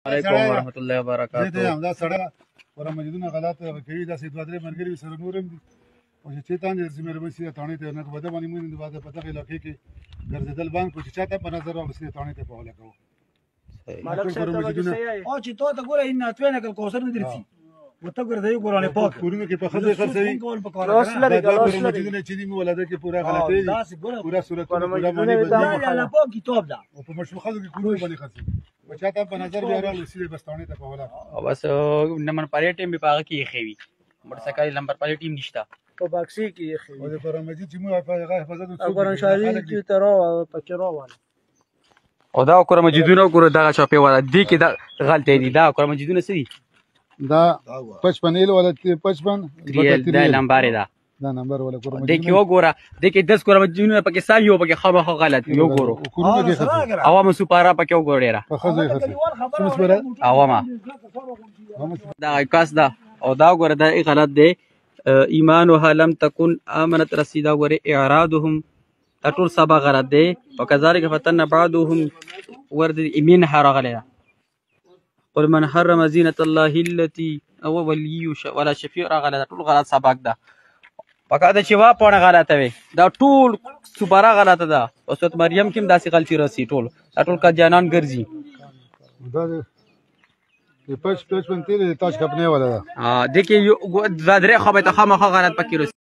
علیکم ورحمۃ اللہ وبرکاتہ. دا سړی ورا مجدونه غلط کوي داسې دوه درې ملګري سره نور هم دي او چې چېرته درځي مهرباني سي تاڼې ته نه بده باندې موږ د په دغه علاقې کې ګرځېدل بند کړو چې چاته په نظر راوړو سي تاڼې ته په حواله کوو. مالک صاحب ته او چې تو ته ګوره ان اتوینه کل کوثر نه درځي وته ګرځي قرآن پاک کورونه کې په خځې خرڅوي لاس لري لاس لري مجدونه چې دي مو ولادت کې پورا غلطي پورا صورت پورا باندې لا پاک کتاب دا او په مشروع خلکو کې کورونه باندې خرڅي او چاته په نظر بیا راوړو سي بس تاڼې ته په حواله او بس نمبر پلیټ ټیم به پاګه کې خوي موټرسایکل نمبر پلیټ ټیم نشته په باکسي کې خې او د قرآن مجید چې مو هغه حفاظت او قرآن شریف کې ترا پکې راوړل او دا قرآن مجیدونه ګوره دغه چاپې ولا دي کې دا غلطه دي دا قرآن مجیدونه سړي دا 55 ایل ولا 55 دا نمبر دا نمبر ولا قرآن د کې وګوره د کې 10 قرآن مجیدونه پکې سال یو پکې خامخا غلط یو ګورو عوام سپاره پکې وګوره په خزه خرڅي څه مسوره عوامه دا کاس دا او دا ګوره دا غلط دی ایمانها لم تكن امنت رسیدا ګوره اعراضهم ټول سبا غلط دی وکذالک فتن بعضهم ورد ایمین حرغله قل من حرم زینت الله التي او ولي ولا شفيع غلط ټول غلط سبق ده پکا د چې وا پونه غلطه وي دا ټول سپاره غلطه ده او سورت مریم کې داسې غلطي راسي ټول کا جانان ګرځي دا د 55 تیل تاج کپنه ولا د کې یو درې خو به ته خامخا غلط پکې